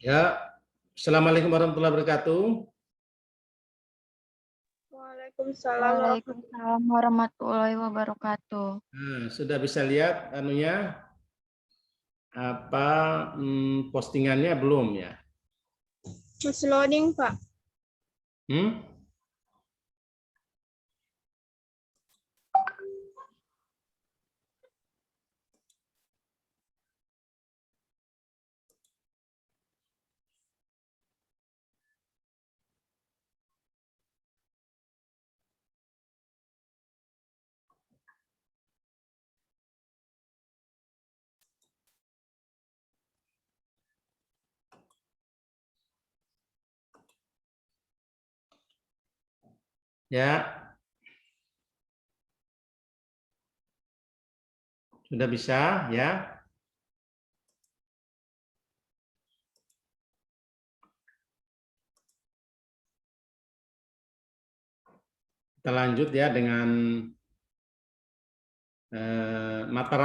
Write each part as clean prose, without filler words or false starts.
Ya, Assalamualaikum warahmatullahi wabarakatuh. Waalaikumsalam warahmatullahi Waalaikumsalam warahmatullahi wabarakatuh. Nah, sudah bisa lihat anunya apa postingannya belum ya? wabarakatuh. Masih loading, Pak. Hmm? Ya, sudah bisa ya. Kita lanjut ya dengan mata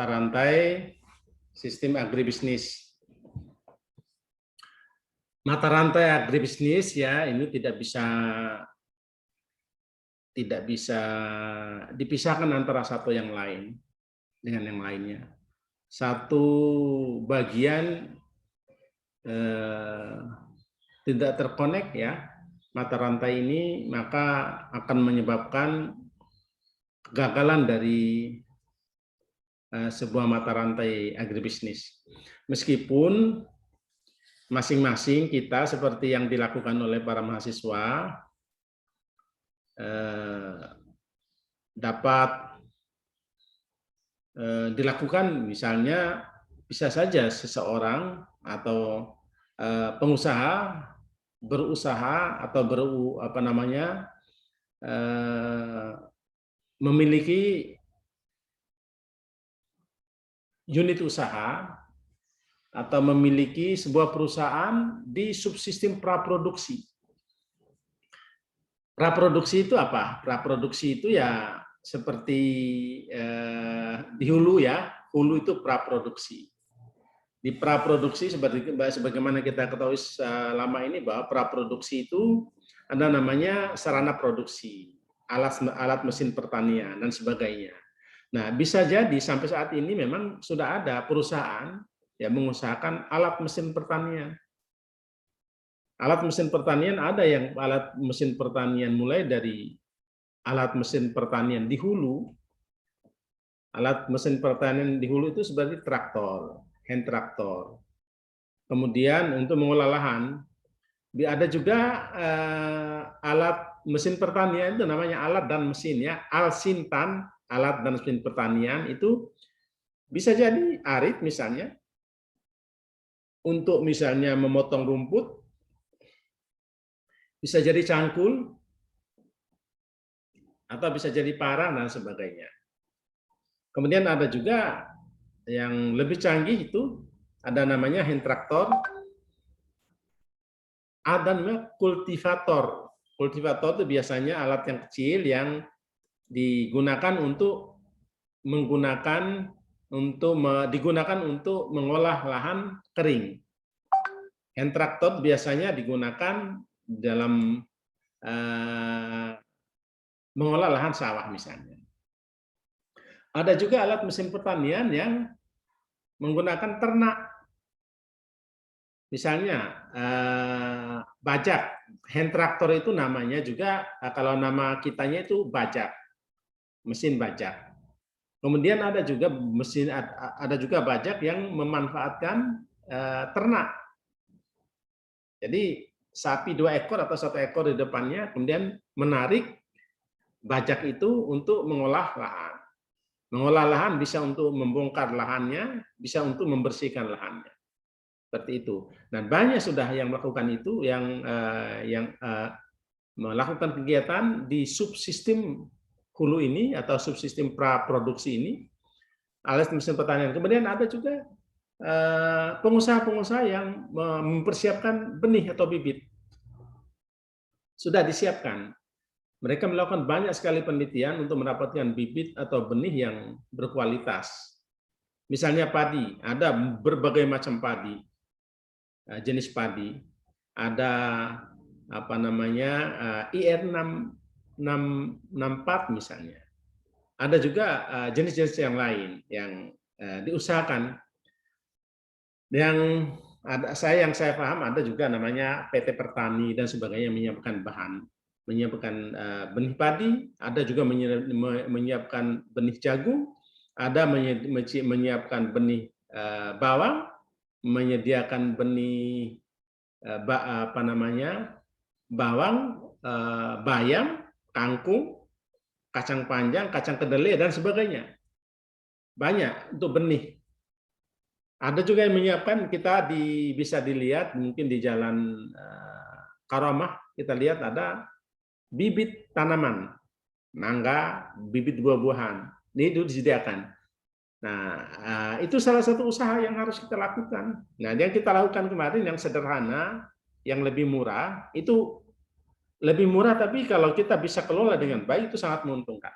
rantai sistem agribisnis. Mata rantai agribisnis ya ini tidak bisa dipisahkan antara satu yang lain dengan yang lainnya. Satu bagian tidak terkonek ya mata rantai ini, maka akan menyebabkan kegagalan dari sebuah mata rantai agribisnis. Meskipun masing-masing kita seperti yang dilakukan oleh para mahasiswa dapat dilakukan, misalnya bisa saja seseorang atau pengusaha berusaha atau memiliki unit usaha atau memiliki sebuah perusahaan di subsistem praproduksi. Praproduksi itu apa? Praproduksi itu ya seperti di hulu ya, hulu itu praproduksi. Di praproduksi sebagaimana kita ketahui selama ini bahwa praproduksi itu ada namanya sarana produksi, alat mesin pertanian dan sebagainya. Nah, bisa jadi sampai saat ini memang sudah ada perusahaan yang mengusahakan alat mesin pertanian. Alat mesin pertanian ada yang alat mesin pertanian mulai dari alat mesin pertanian di hulu. Alat mesin pertanian di hulu itu seperti traktor, hand traktor. Kemudian untuk mengolah lahan, ada juga alat mesin pertanian itu namanya alat dan mesin ya, alsintan, alat dan mesin pertanian itu bisa jadi arit misalnya, untuk misalnya memotong rumput, bisa jadi cangkul, atau bisa jadi parang dan sebagainya. Kemudian ada juga yang lebih canggih itu, ada namanya hand traktor, ada namanya kultivator. Kultivator itu biasanya alat yang kecil yang digunakan untuk digunakan untuk mengolah lahan kering. Hand traktor biasanya digunakan dalam mengolah lahan sawah misalnya. Ada juga alat mesin pertanian yang menggunakan ternak. Misalnya bajak, hand traktor itu namanya juga, kalau nama kitanya itu bajak, mesin bajak. Kemudian ada juga bajak yang memanfaatkan ternak. Jadi sapi 2 ekor atau 1 ekor di depannya, kemudian menarik bajak itu untuk mengolah lahan. Mengolah lahan bisa untuk membongkar lahannya, bisa untuk membersihkan lahannya. Seperti itu. Dan banyak sudah yang melakukan itu, yang melakukan kegiatan di subsistem hulu ini atau subsistem praproduksi ini, alat mesin pertanian. Kemudian ada juga pengusaha-pengusaha yang mempersiapkan benih atau bibit. Sudah disiapkan. Mereka melakukan banyak sekali penelitian untuk mendapatkan bibit atau benih yang berkualitas. Misalnya padi, ada berbagai macam padi. jenis padi, ada apa namanya IR 664 misalnya. Ada juga jenis-jenis yang lain yang diusahakan. Yang yang saya paham ada juga namanya PT Pertani dan sebagainya yang menyiapkan bahan, menyiapkan benih padi, ada juga menyiapkan benih jagung, ada menyiapkan benih bawang, menyediakan benih apa namanya bawang, bayam, kangkung, kacang panjang, kacang kedelai dan sebagainya. Banyak untuk benih. Ada juga yang menyiapkan, kita bisa dilihat mungkin di Jalan Karomah, kita lihat ada bibit tanaman, mangga, bibit buah-buahan. Ini itu disediakan. Nah, itu salah satu usaha yang harus kita lakukan. Nah, yang kita lakukan kemarin yang sederhana, yang lebih murah, itu lebih murah, tapi kalau kita bisa kelola dengan baik, itu sangat menguntungkan.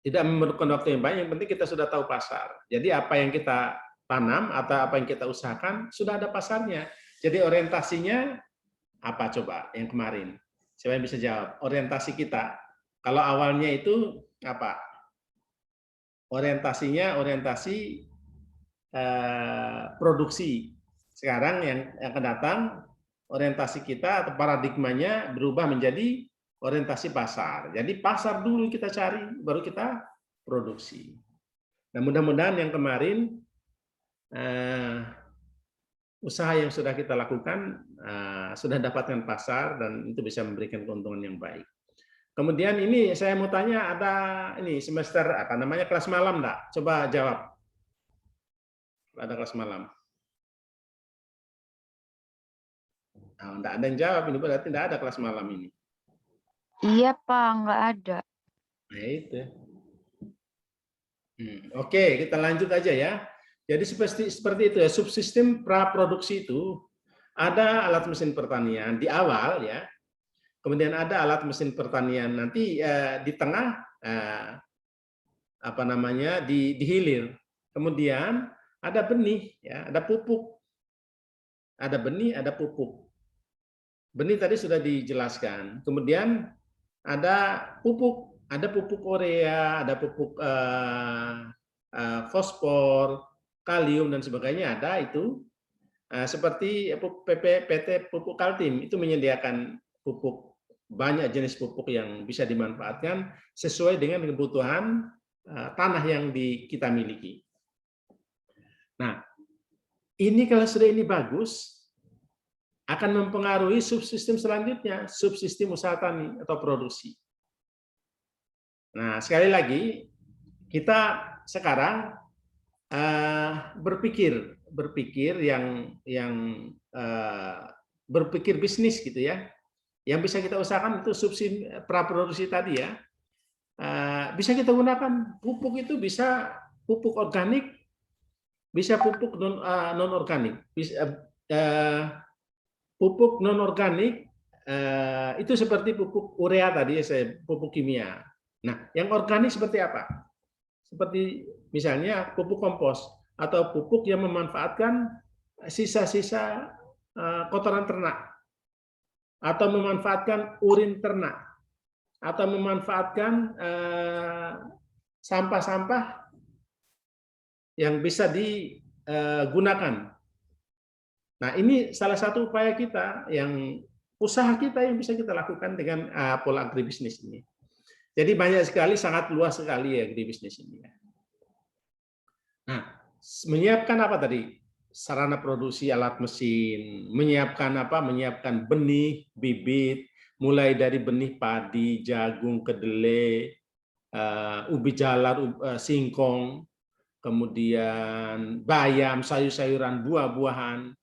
Tidak memerlukan waktu yang banyak, yang penting kita sudah tahu pasar. Jadi apa yang kita tanam atau apa yang kita usahakan, sudah ada pasarnya. Jadi orientasinya apa coba yang kemarin? Siapa yang bisa jawab? Orientasi kita. Kalau awalnya itu apa? Orientasi produksi. Sekarang yang akan datang, orientasi kita atau paradigmanya berubah menjadi orientasi pasar. Jadi pasar dulu kita cari, baru kita produksi. Nah, mudah-mudahan yang kemarin usaha yang sudah kita lakukan sudah dapatkan pasar dan itu bisa memberikan keuntungan yang baik. Kemudian ini saya mau tanya, ada ini semester apa namanya kelas malam enggak? Coba jawab. Ada kelas malam. Nah, enggak ada yang jawab, ini berarti enggak ada kelas malam ini. Iya, Pak, nggak ada. Nah, itu. Oke, kita lanjut aja ya. Jadi seperti itu ya, subsistem praproduksi itu ada alat mesin pertanian di awal ya. Kemudian ada alat mesin pertanian nanti di tengah apa namanya di hilir. Kemudian ada benih ya, ada pupuk. Ada benih, ada pupuk. Benih tadi sudah dijelaskan. Kemudian ada pupuk urea, ada pupuk fosfor, kalium dan sebagainya ada itu. Seperti PT Pupuk Kaltim itu menyediakan pupuk, banyak jenis pupuk yang bisa dimanfaatkan sesuai dengan kebutuhan tanah yang kita miliki. Nah, ini kalau sudah ini bagus, akan mempengaruhi subsistem selanjutnya, subsistem usaha tani atau produksi. Nah, sekali lagi, kita sekarang berpikir berpikir bisnis gitu ya. Yang bisa kita usahakan itu subsidi praproduksi tadi ya. Bisa kita gunakan pupuk itu, bisa pupuk organik, bisa pupuk non organik. Pupuk non organik itu seperti pupuk urea tadi, pupuk kimia. Nah, yang organik seperti apa? Seperti misalnya pupuk kompos atau pupuk yang memanfaatkan sisa-sisa kotoran ternak, atau memanfaatkan urin ternak, atau memanfaatkan sampah-sampah yang bisa digunakan. Nah, ini salah satu upaya kita, usaha kita yang bisa kita lakukan dengan pola agribisnis ini. Jadi banyak sekali, sangat luas sekali ya agribisnis ini. Nah, menyiapkan apa tadi? Sarana produksi, alat mesin, menyiapkan apa? Menyiapkan benih, bibit, mulai dari benih padi, jagung, kedelai, ubi jalar, singkong, kemudian bayam, sayur-sayuran, buah-buahan.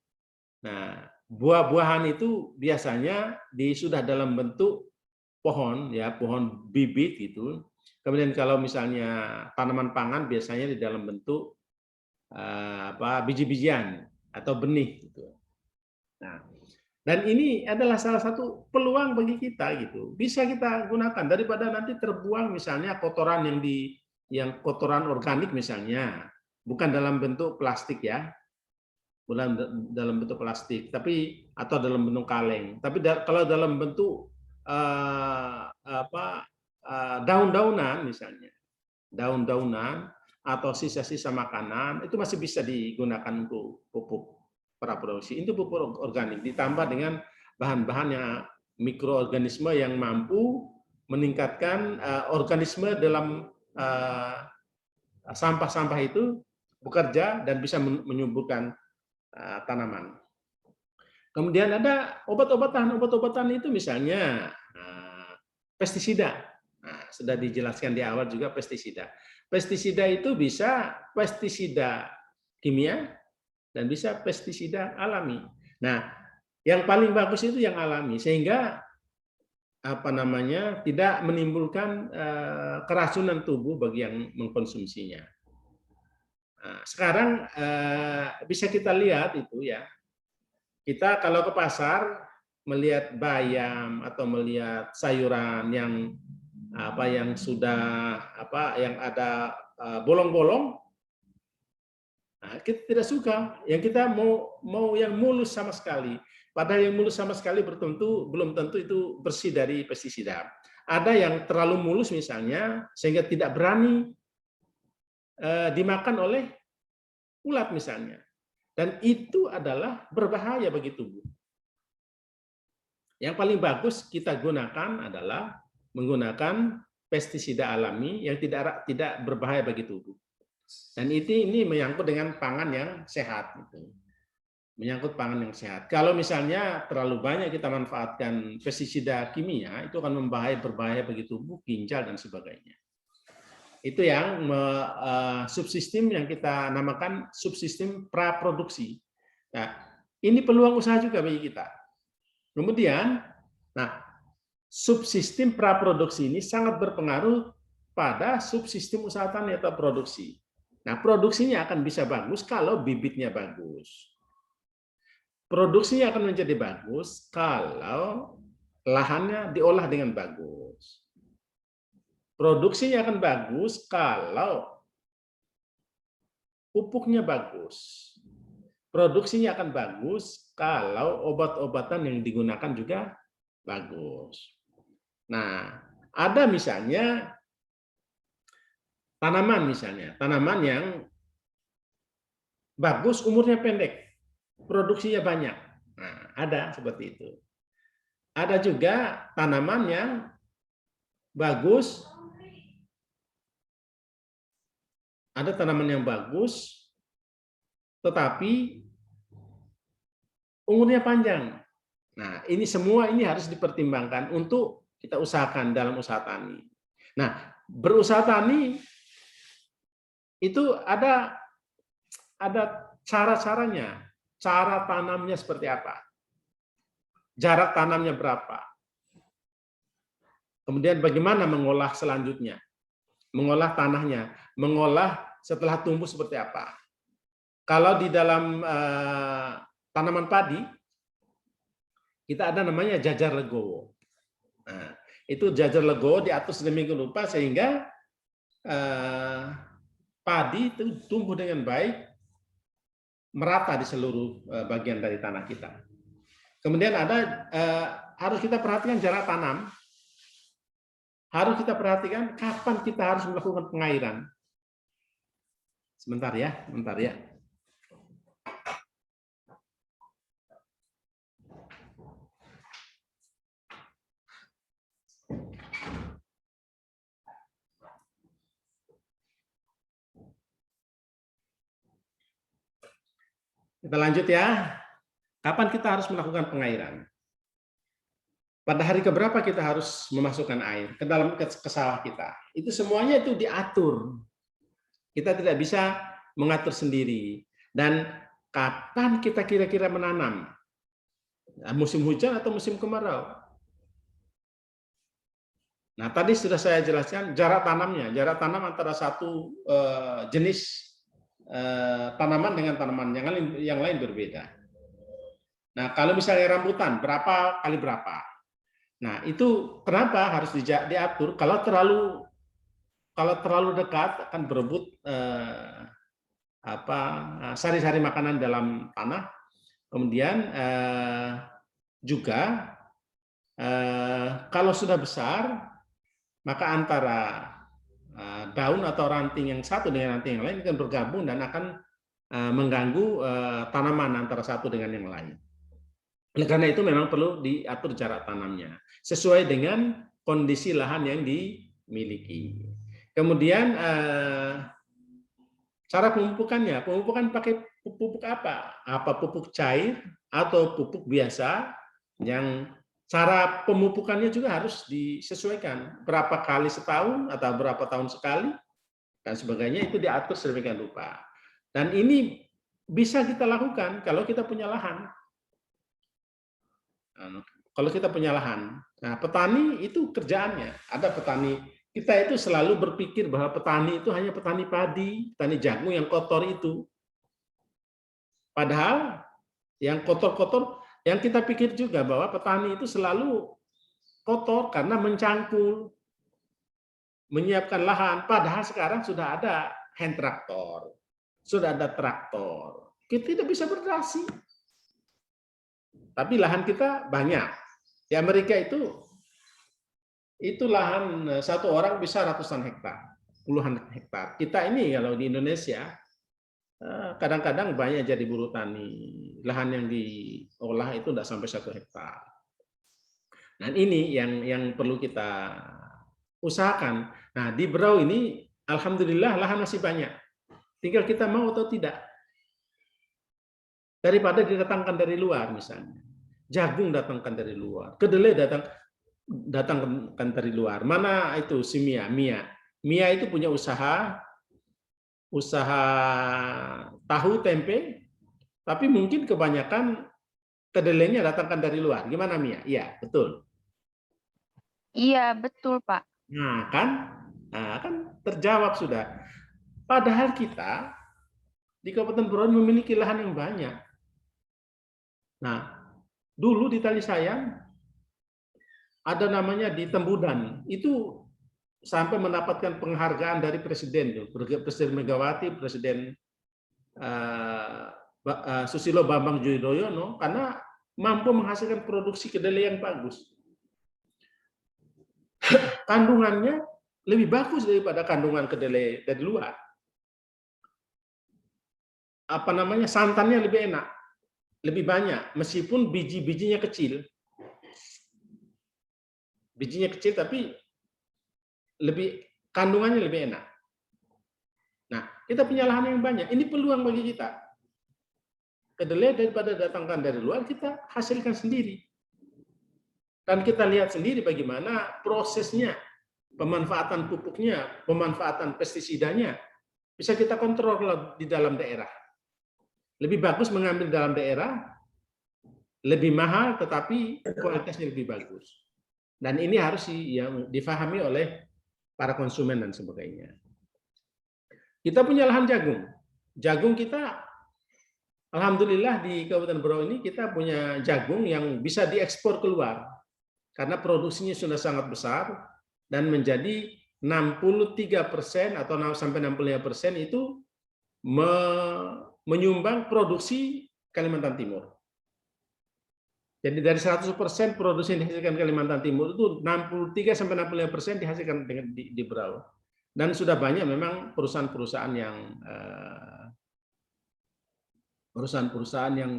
Nah, buah-buahan itu biasanya sudah dalam bentuk pohon ya, pohon bibit gitu. Kemudian kalau misalnya tanaman pangan biasanya di dalam bentuk biji-bijian atau benih gitu. Nah, dan ini adalah salah satu peluang bagi kita gitu. Bisa kita gunakan daripada nanti terbuang misalnya kotoran yang kotoran organik misalnya, bukan dalam bentuk plastik ya. dalam bentuk plastik, tapi atau dalam bentuk kaleng. Tapi kalau dalam bentuk daun-daunan misalnya, daun-daunan atau sisa-sisa makanan itu masih bisa digunakan untuk pupuk praproduksi. Itu pupuk organik ditambah dengan bahan-bahan yang mikroorganisme yang mampu meningkatkan organisme dalam sampah-sampah itu bekerja dan bisa menyuburkan tanaman. Kemudian ada obat-obatan itu misalnya pestisida. Nah, sudah dijelaskan di awal juga pestisida. Pestisida itu bisa pestisida kimia dan bisa pestisida alami. Nah, yang paling bagus itu yang alami sehingga tidak menimbulkan keracunan tubuh bagi yang mengkonsumsinya. Nah, sekarang bisa kita lihat itu ya. Kita kalau ke pasar melihat bayam atau melihat sayuran yang yang ada bolong-bolong, nah, kita tidak suka. Yang kita mau yang mulus sama sekali. Padahal yang mulus sama sekali belum tentu itu bersih dari pestisida. Ada yang terlalu mulus misalnya sehingga tidak berani dimakan oleh ulat misalnya. Dan itu adalah berbahaya bagi tubuh. Yang paling bagus kita gunakan adalah menggunakan pestisida alami yang tidak berbahaya bagi tubuh. Dan ini menyangkut dengan pangan yang sehat. Menyangkut pangan yang sehat. Kalau misalnya terlalu banyak kita manfaatkan pestisida kimia, itu akan berbahaya bagi tubuh, ginjal, dan sebagainya. Itu yang subsistem yang kita namakan subsistem praproduksi. Nah, ini peluang usaha juga bagi kita. Kemudian, subsistem praproduksi ini sangat berpengaruh pada subsistem usaha tani atau produksi. Nah, produksinya akan bisa bagus kalau bibitnya bagus. Produksinya akan menjadi bagus kalau lahannya diolah dengan bagus. Produksinya akan bagus kalau pupuknya bagus. Produksinya akan bagus kalau obat-obatan yang digunakan juga bagus. Nah, ada misalnya tanaman yang bagus umurnya pendek, produksinya banyak. Nah, ada seperti itu. Ada juga tanaman yang bagus. Ada tanaman yang bagus, tetapi umurnya panjang. Nah, ini semua harus dipertimbangkan untuk kita usahakan dalam usaha tani. Nah, berusaha tani itu ada cara-caranya, cara tanamnya seperti apa, jarak tanamnya berapa, kemudian bagaimana mengolah selanjutnya, mengolah tanahnya, mengolah setelah tumbuh seperti apa. Kalau di dalam tanaman padi, kita ada namanya jajar legowo. Nah, itu jajar legowo diatur sedemikian rupa sehingga padi itu tumbuh dengan baik, merata di seluruh bagian dari tanah kita. Kemudian harus kita perhatikan jarak tanam. Harus kita perhatikan kapan kita harus melakukan pengairan. Sebentar ya. Kita lanjut ya. Kapan kita harus melakukan pengairan? Pada hari keberapa kita harus memasukkan air ke dalam ke sawah kita? Itu semuanya itu diatur. Kita tidak bisa mengatur sendiri. Dan kapan kita kira-kira menanam? Musim hujan atau musim kemarau? Nah, tadi sudah saya jelaskan jarak tanamnya. Jarak tanam antara satu jenis tanaman dengan tanaman yang lain berbeda. Nah, kalau misalnya rambutan, berapa kali berapa? Nah, itu kenapa harus diatur? Kalau terlalu dekat akan berebut sari-sari makanan dalam tanah. Kemudian juga kalau sudah besar, maka antara daun atau ranting yang satu dengan ranting yang lain akan bergabung dan akan mengganggu tanaman antara satu dengan yang lain. Oleh karena itu memang perlu diatur jarak tanamnya sesuai dengan kondisi lahan yang dimiliki. Kemudian cara pemupukannya, pemupukan pakai pupuk apa? Apa pupuk cair atau pupuk biasa? Yang cara pemupukannya juga harus disesuaikan. Berapa kali setahun atau berapa tahun sekali dan sebagainya itu diatur sedemikian rupa. Dan ini bisa kita lakukan kalau kita punya lahan. Kalau kita punya lahan. Nah, petani itu kerjaannya. Ada petani, kita itu selalu berpikir bahwa petani itu hanya petani padi, petani jagung yang kotor itu. Padahal yang kotor-kotor, yang kita pikir juga bahwa petani itu selalu kotor karena mencangkul, menyiapkan lahan. Padahal sekarang sudah ada hand traktor, sudah ada traktor. Kita tidak bisa berdasi. Tapi lahan kita banyak. Di Amerika itu lahan satu orang bisa ratusan hektar, puluhan hektar. Kita ini kalau di Indonesia kadang-kadang banyak jadi buruh tani. Lahan yang diolah itu tidak sampai 1 hektar. Dan ini yang perlu kita usahakan. Nah, di Berau ini alhamdulillah lahan masih banyak. Tinggal kita mau atau tidak. Daripada didatangkan dari luar misalnya. Jagung datangkan dari luar. Kedelai datangkan dari luar. Mana itu si Mia? Mia itu punya usaha tahu tempe, tapi mungkin kebanyakan kedelainya datangkan dari luar. Gimana Mia? Iya, betul. Iya, betul, Pak. Nah, kan terjawab sudah. Padahal kita di Kabupaten Berau memiliki lahan yang banyak. Nah, dulu di Tali Sayang ada namanya di Tembudan. Itu sampai mendapatkan penghargaan dari Presiden, Presiden Megawati, Presiden Susilo Bambang Yudhoyono, karena mampu menghasilkan produksi kedelai yang bagus. Kandungannya lebih bagus daripada kandungan kedelai dari luar. Santannya lebih enak, lebih banyak, meskipun biji-bijinya kecil. Bijinya kecil tapi kandungannya lebih enak. Nah, kita punya lahan yang banyak. Ini peluang bagi kita. Kedelai daripada datangkan dari luar, kita hasilkan sendiri. Dan kita lihat sendiri bagaimana prosesnya, pemanfaatan pupuknya, pemanfaatan pestisidanya, bisa kita kontrol di dalam daerah. Lebih bagus mengambil dalam daerah, lebih mahal tetapi kualitasnya lebih bagus. Dan ini harus difahami oleh para konsumen dan sebagainya. Kita punya lahan jagung. Jagung kita, alhamdulillah di Kabupaten Berau ini kita punya jagung yang bisa diekspor keluar. Karena produksinya sudah sangat besar dan menjadi 63% atau sampai 65% itu menyumbang produksi Kalimantan Timur. Jadi dari 100% produksi yang dihasilkan Kalimantan Timur itu 63 sampai 65% dihasilkan di Berau. Dan sudah banyak memang perusahaan-perusahaan yang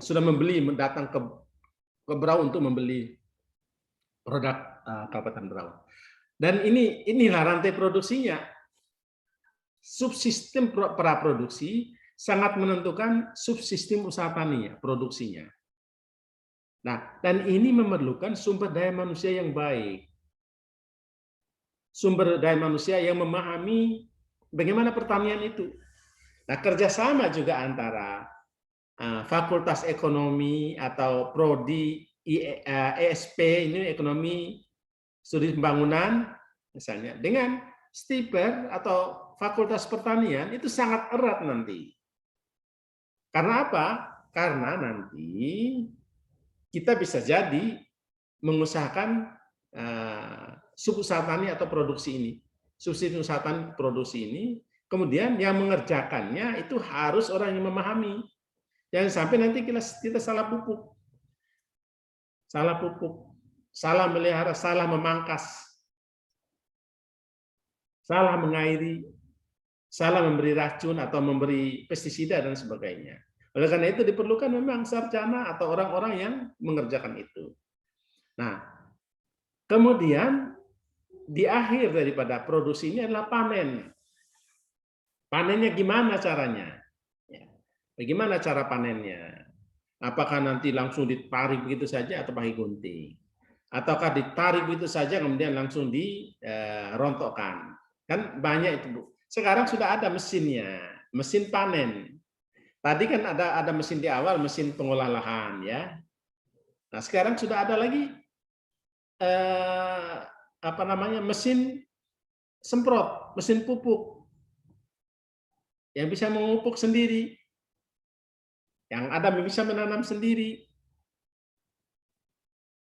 sudah datang ke Berau untuk membeli produk Kabupaten Berau. Dan inilah rantai produksinya. Subsistem praproduksi sangat menentukan subsistem usaha tani, produksinya. Nah, dan ini memerlukan sumber daya manusia yang baik. Sumber daya manusia yang memahami bagaimana pertanian itu. Nah, kerjasama juga antara Fakultas Ekonomi atau Prodi ESP, ini Ekonomi Studi Pembangunan, misalnya, dengan STIPER atau Fakultas Pertanian, itu sangat erat nanti. Karena apa? Karena nanti kita bisa jadi mengusahakan subuh usaha tani atau produksi ini. Subsidi usaha tani produksi ini Kemudian yang mengerjakannya itu harus orang yang memahami. Jangan sampai nanti kita salah pupuk. Salah pupuk, salah melihara, salah memangkas, salah mengairi, salah memberi racun atau memberi pestisida dan sebagainya. Oleh karena itu diperlukan memang sarjana atau orang-orang yang mengerjakan itu. Nah, kemudian di akhir daripada produksi ini adalah panen. Panennya gimana caranya? Bagaimana cara panennya? Apakah nanti langsung ditarik begitu saja atau pakai gunting? Ataukah ditarik begitu saja kemudian langsung dirontokkan? Kan banyak itu, Bu. Sekarang sudah ada mesinnya, mesin panen. Tadi kan ada mesin di awal, mesin pengolah lahan ya. Nah, sekarang sudah ada lagi mesin semprot, mesin pupuk yang bisa memupuk sendiri, yang ada bisa menanam sendiri.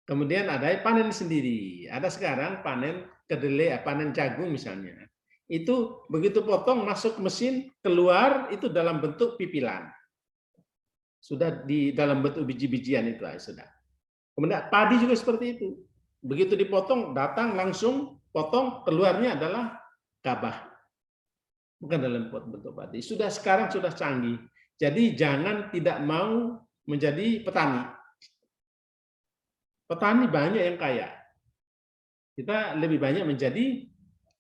Kemudian ada panen sendiri. Ada sekarang panen kedelai, panen jagung misalnya. Itu begitu potong masuk mesin, keluar itu dalam bentuk pipilan. Sudah di dalam bentuk biji-bijian itu sudah. Kemudian padi juga seperti itu. Begitu dipotong, datang langsung potong, keluarnya adalah gabah. Bukan dalam bentuk padi. Sekarang sudah canggih. Jadi jangan tidak mau menjadi petani. Petani banyak yang kaya. Kita lebih banyak menjadi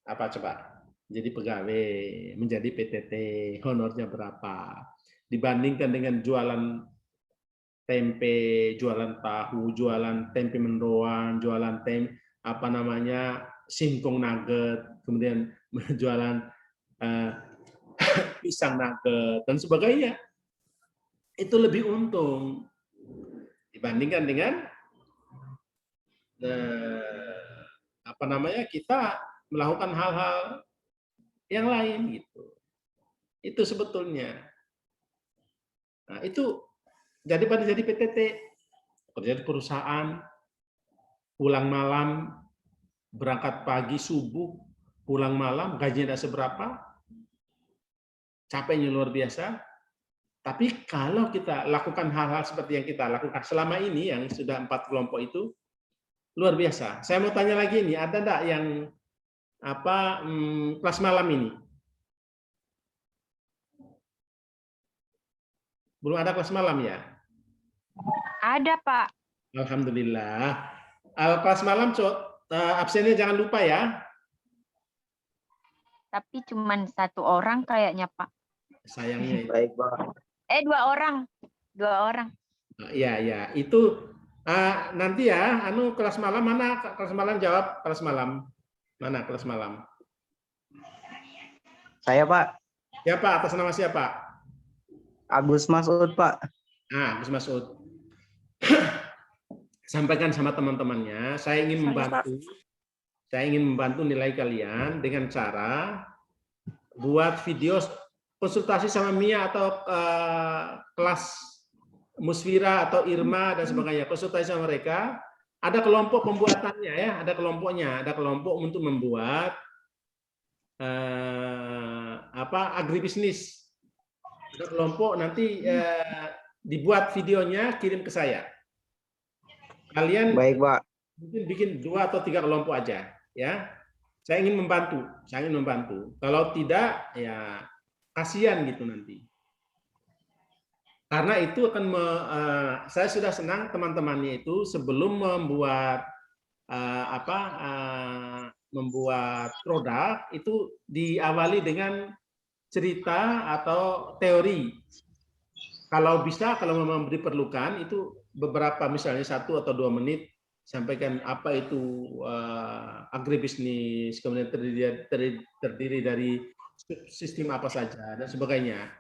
apa coba? Menjadi pegawai, menjadi PTT, honornya berapa? Dibandingkan dengan jualan tempe, jualan tahu, jualan tempe mendoan, jualan singkong nugget, kemudian jualan pisang nugget dan sebagainya. Itu lebih untung dibandingkan dengan kita melakukan hal-hal yang lain gitu. Itu sebetulnya. Nah, itu daripada jadi PTT, kerja di perusahaan, pulang malam, berangkat pagi subuh, pulang malam, gajinya tidak seberapa, capeknya luar biasa. Tapi kalau kita lakukan hal-hal seperti yang kita lakukan selama ini, yang sudah 4 kelompok itu, luar biasa. Saya mau tanya lagi nih, ada enggak yang kelas malam ini? Belum ada kelas malam ya? Ada, Pak. Alhamdulillah. Kelas malam, absennya jangan lupa ya. Tapi cuma 1 orang kayaknya, Pak. Sayangnya. Baik, Pak. 2 orang. 2 orang. Iya, ya. Itu nanti ya, kelas malam mana? Kelas malam jawab, kelas malam. Mana kelas malam? Saya, Pak. Siapa? Atas nama siapa? Agus Masud, Pak. Agus Masud. Sampaikan sama teman-temannya, saya ingin membantu. Saya ingin membantu nilai kalian dengan cara buat video konsultasi sama Mia atau kelas Musfira atau Irma dan sebagainya, konsultasi sama mereka. Ada kelompok pembuatannya ya, ada kelompoknya, ada kelompok untuk membuat agribisnis. Ada kelompok nanti dibuat videonya, kirim ke saya. Kalian Baik, Pak. mungkin bikin 2 atau 3 kelompok aja, ya. Saya ingin membantu, Kalau tidak, ya kasihan gitu nanti. Karena itu akan saya sudah senang teman-temannya itu sebelum membuat membuat produk itu diawali dengan cerita atau teori. Kalau bisa, kalau memang diperlukan itu beberapa, misalnya 1 atau 2 menit sampaikan apa itu agribisnis, kemudian terdiri dari sistem apa saja dan sebagainya.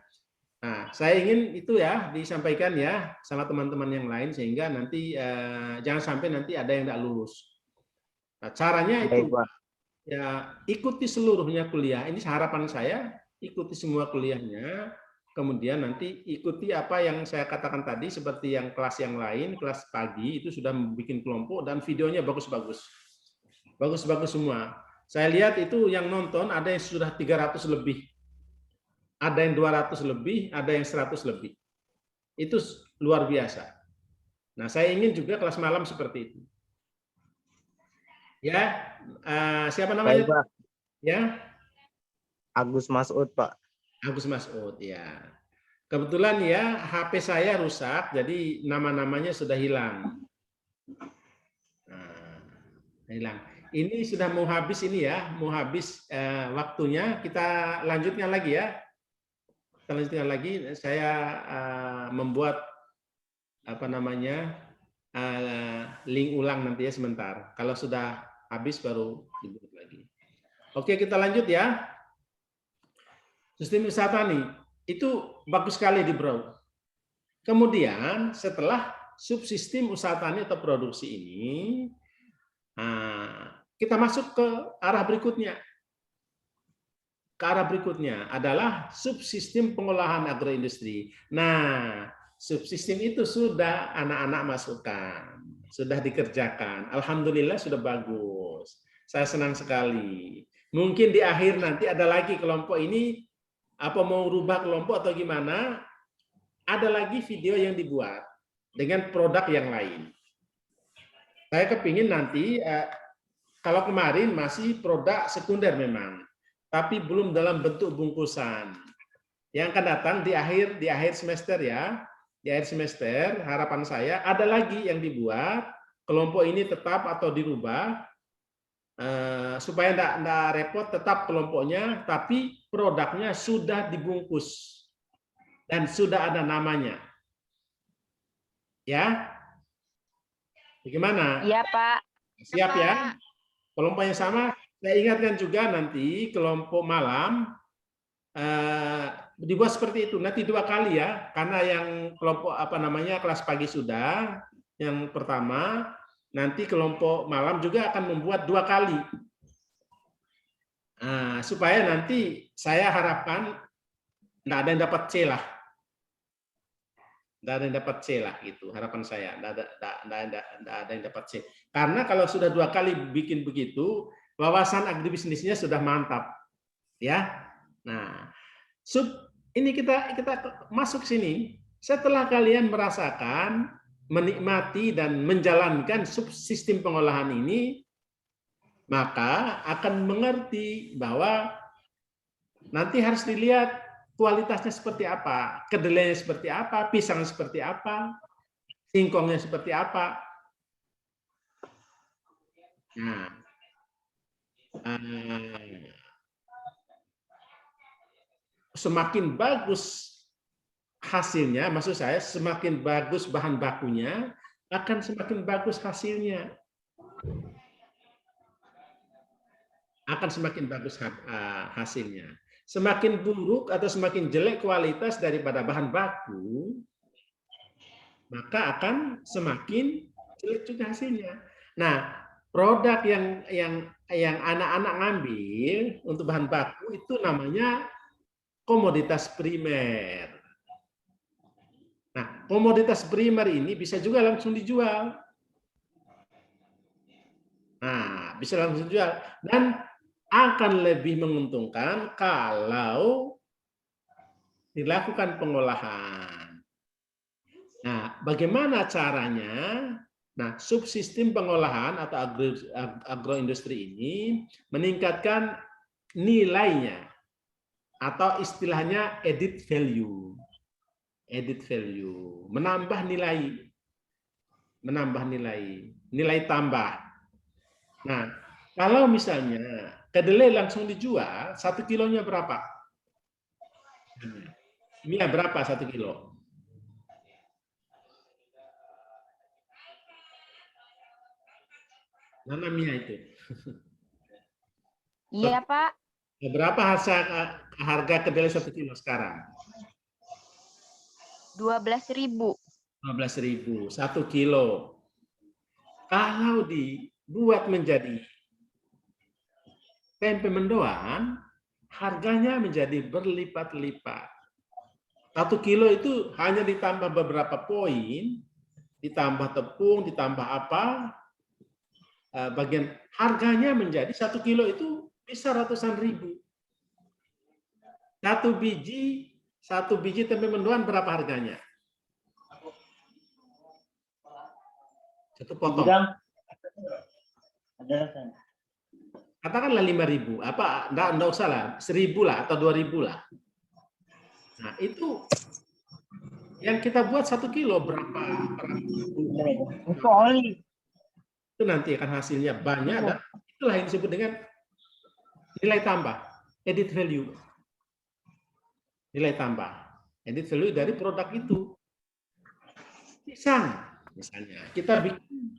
Nah, saya ingin itu ya disampaikan ya sama teman-teman yang lain sehingga nanti jangan sampai nanti ada yang tidak lulus. Nah, caranya itu ya ikuti seluruhnya kuliah. Ini harapan saya, ikuti semua kuliahnya. Kemudian nanti ikuti apa yang saya katakan tadi, seperti yang kelas yang lain, kelas pagi itu sudah bikin kelompok dan videonya bagus-bagus. Bagus-bagus semua. Saya lihat itu yang nonton ada yang sudah 300 lebih. ada yang 200 lebih, ada yang 100 lebih. Itu luar biasa. Nah, saya ingin juga kelas malam seperti itu. Ya, siapa Baik, namanya? Pak. Ya, Agus Masud, Pak. Agus Masud. Ya, kebetulan ya HP saya rusak, jadi nama-namanya sudah hilang. Nah, hilang. Ini sudah mau habis ini ya, mau habis waktunya. Kita lanjutkan lagi ya. Kita lanjutkan lagi. Saya membuat apa namanya link ulang nanti ya sebentar. Kalau sudah habis baru dibuat lagi. Oke, kita lanjut ya. Sistem usaha tani itu bagus sekali di Bro. Kemudian setelah subsistem usaha tani atau produksi ini, kita masuk ke arah berikutnya. Ke arah berikutnya adalah subsistem pengolahan agroindustri. Nah, subsistem itu sudah anak-anak masukkan, sudah dikerjakan. Alhamdulillah sudah bagus. Saya senang sekali. Mungkin di akhir nanti ada lagi kelompok ini, apa mau rubah kelompok atau gimana, ada lagi video yang dibuat dengan produk yang lain. Saya kepingin nanti, kalau kemarin masih produk sekunder memang, tapi belum dalam bentuk bungkusan. Yang akan datang di akhir semester ya, di akhir semester harapan saya ada lagi yang dibuat, kelompok ini tetap atau dirubah, supaya enggak repot, tetap kelompoknya, tapi produknya sudah dibungkus dan sudah ada namanya. Ya, bagaimana? Iya, Pak. Siap ya? Pak. Kelompok yang sama, saya ingatkan juga nanti kelompok malam dibuat seperti itu. Nanti 2 kali ya, karena yang kelompok apa namanya kelas pagi sudah, yang pertama, nanti kelompok malam juga akan membuat 2 kali. Supaya nanti saya harapkan nggak ada yang dapat C lah. Nggak ada yang dapat C lah gitu, harapan saya. Nggak ada yang dapat C. Karena kalau sudah 2 kali bikin begitu, wawasan agribisnisnya sudah mantap. Ya. Nah, ini kita masuk sini. Setelah kalian merasakan, menikmati dan menjalankan subsistem pengolahan ini, maka akan mengerti bahwa nanti harus dilihat kualitasnya seperti apa, kedelainya seperti apa, pisang seperti apa, singkongnya seperti apa. Nah, semakin bagus hasilnya, maksud saya semakin bagus bahan bakunya, akan semakin bagus hasilnya. Akan semakin bagus hasilnya. Semakin buruk atau semakin jelek kualitas daripada bahan baku, maka akan semakin jelek juga hasilnya. Nah, produk yang anak-anak ngambil untuk bahan baku itu namanya komoditas primer. Nah, komoditas primer ini bisa juga langsung dijual. Nah, bisa langsung dijual dan akan lebih menguntungkan kalau dilakukan pengolahan. Nah, bagaimana caranya? Nah, subsistem pengolahan atau agroindustri ini meningkatkan nilainya atau istilahnya added value. Added value, menambah nilai tambah. Nah, kalau misalnya kedelai langsung dijual, 1 kilonya berapa? Mia berapa 1 kilo? Mana Mia itu? Iya, Pak. Berapa harga kedelai 1 kilo sekarang? 12.000. 12.000 1 kilo. Kalau dibuat menjadi tempe mendoan, harganya menjadi berlipat-lipat. 1 kilo itu hanya ditambah beberapa poin, ditambah tepung, ditambah apa, bagian harganya menjadi 1 kilo itu bisa ratusan ribu. Satu biji tempe mendoan berapa harganya? Satu potong. Katakanlah 5.000. Apa? Enggak usah lah. 1.000 lah atau 2.000 lah. Nah, itu yang kita buat 1 kilo berapa? Itu nanti akan hasilnya banyak dan itulah yang disebut dengan nilai tambah, added value. Nilai tambah, added value dari produk itu. Pisang misalnya, kita bikin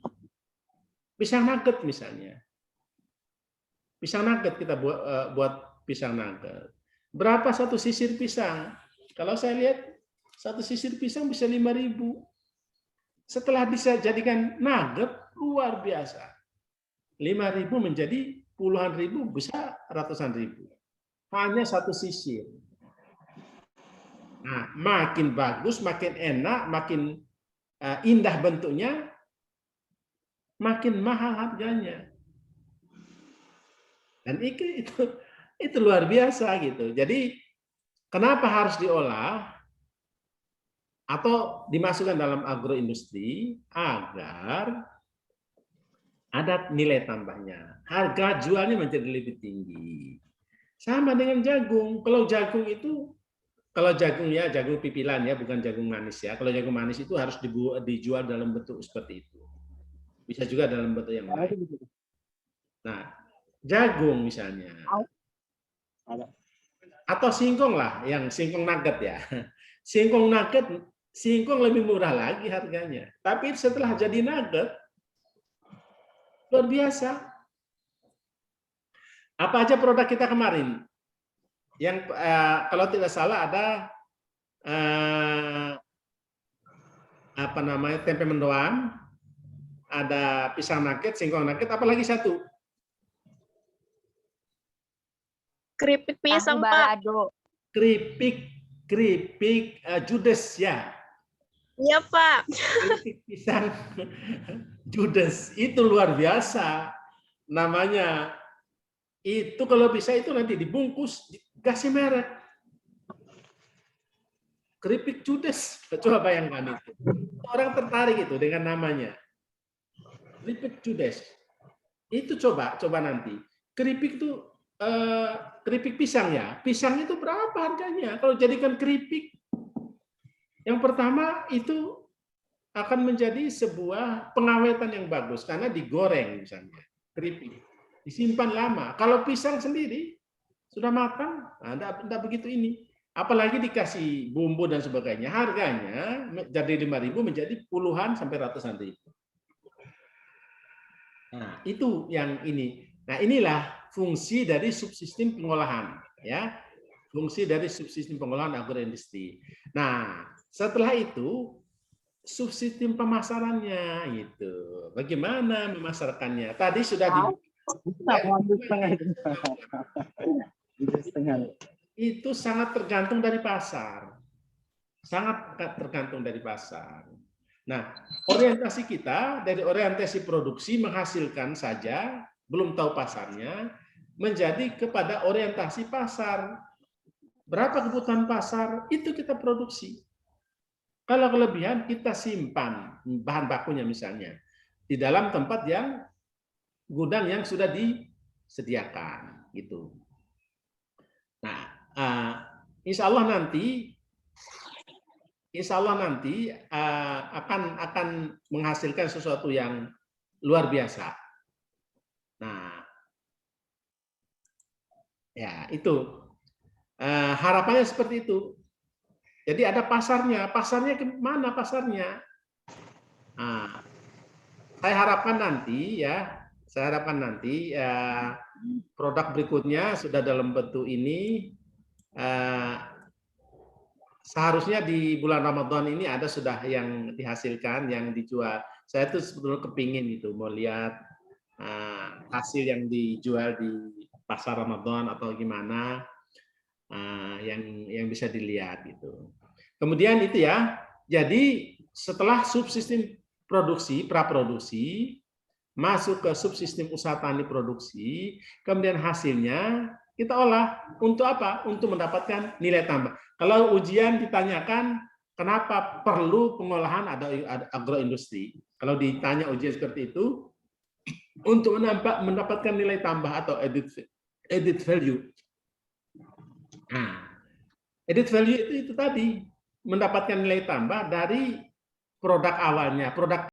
pisang nugget misalnya. Pisang nugget kita buat pisang nugget. Berapa satu sisir pisang? Kalau saya lihat satu sisir pisang bisa 5.000. Setelah bisa jadikan nugget luar biasa. 5.000 menjadi puluhan ribu, bisa ratusan ribu. Hanya satu sisir. Nah, makin bagus, makin enak, makin indah bentuknya, makin mahal harganya. Dan itu luar biasa gitu. Jadi kenapa harus diolah atau dimasukkan dalam agroindustri agar ada nilai tambahnya. Harga jualnya menjadi lebih tinggi. Sama dengan jagung. Kalau jagung itu, kalau jagung ya jagung pipilan ya, bukan jagung manis ya. Kalau jagung manis itu harus dijual dalam bentuk seperti itu. Bisa juga dalam bentuk yang lain. Nah, jagung misalnya. Atau singkong lah, yang singkong nugget ya. Singkong nugget, singkong lebih murah lagi harganya. Tapi setelah jadi nugget, luar biasa. Apa aja produk kita kemarin? Yang kalau tidak salah ada apa namanya tempe mendoan, ada pisang nugget, singkong nugget, apalagi satu? Keripik pisang, Tahu Pak. balado. Keripik judes ya. Iya, Pak. Keripik pisang judes itu luar biasa namanya. Itu kalau bisa itu nanti dibungkus dikasih merek. Keripik judes, coba bayangkan itu. Orang tertarik itu dengan namanya. Keripik judes. Itu coba nanti. Keripik itu keripik pisang ya. Pisang itu berapa harganya? Kalau jadikan keripik, yang pertama itu akan menjadi sebuah pengawetan yang bagus karena digoreng misalnya keripik, disimpan lama. Kalau pisang sendiri sudah matang, enggak begitu ini. Apalagi dikasih bumbu dan sebagainya, harganya dari 5.000 menjadi puluhan sampai ratusan ribu. Nah, itu yang ini. Nah, inilah fungsi dari subsistem pengolahan, ya. Fungsi dari subsistem pengolahan agroindustri. Nah, setelah itu subsistem pemasarannya gitu. Bagaimana memasarkannya? Tadi sudah itu sangat tergantung dari pasar. Sangat tergantung dari pasar. Nah, orientasi kita dari orientasi produksi menghasilkan saja, belum tahu pasarnya, menjadi kepada orientasi pasar. Berapa kebutuhan pasar, itu kita produksi. Kalau kelebihan, kita simpan bahan bakunya misalnya di dalam tempat yang gudang yang sudah disediakan gitu. Nah, insya Allah nanti akan menghasilkan sesuatu yang luar biasa. Nah, ya itu harapannya seperti itu. Jadi ada pasarnya. Pasarnya kemana pasarnya? Nah, saya harapkan nanti produk berikutnya sudah dalam bentuk ini. Seharusnya di bulan Ramadan ini ada sudah yang dihasilkan, yang dijual. Saya tuh sebetulnya kepingin itu mau lihat hasil yang dijual di pasar Ramadan atau gimana, yang bisa dilihat gitu. Kemudian itu ya, jadi setelah subsistem produksi, praproduksi, masuk ke subsistem usaha tani produksi, kemudian hasilnya kita olah untuk apa? Untuk mendapatkan nilai tambah. Kalau ujian ditanyakan kenapa perlu pengolahan agroindustri, kalau ditanya ujian seperti itu, untuk mendapatkan nilai tambah atau added value. Nah, added value itu tadi mendapatkan nilai tambah dari produk awalnya, produk